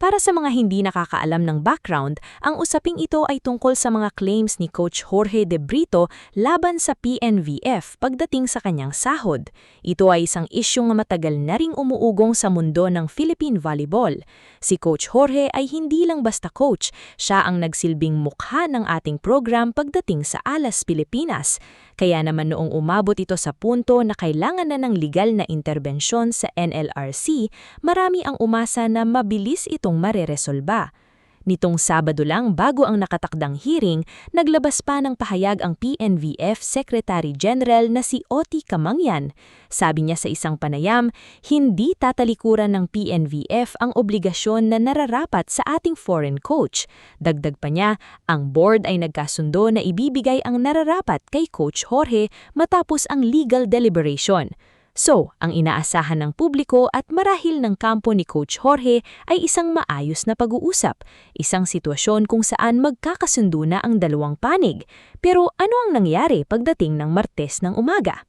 Para sa mga hindi nakakaalam ng background, ang usaping ito ay tungkol sa mga claims ni Coach Jorge De Brito laban sa PNVF pagdating sa kanyang sahod. Ito ay isang isyung matagal na ring umuugong sa mundo ng Philippine Volleyball. Si Coach Jorge ay hindi lang basta coach, siya ang nagsilbing mukha ng ating program pagdating sa Alas Pilipinas. Kaya naman noong umabot ito sa punto na kailangan na ng legal na interbensyon sa NLRC, marami ang umasa na mabilis itong mareresolba. Nitong Sabado lang bago ang nakatakdang hearing, naglabas pa ng pahayag ang PNVF Secretary General na si Oti Kamangyan. Sabi niya sa isang panayam, hindi tatalikuran ng PNVF ang obligasyon na nararapat sa ating foreign coach. Dagdag pa niya, ang board ay nagkasundo na ibibigay ang nararapat kay Coach Jorge matapos ang legal deliberation. So, ang inaasahan ng publiko at marahil ng kampo ni Coach Jorge ay isang maayos na pag-uusap, isang sitwasyon kung saan magkakasundo na ang dalawang panig. Pero ano ang nangyari pagdating ng Martes ng umaga?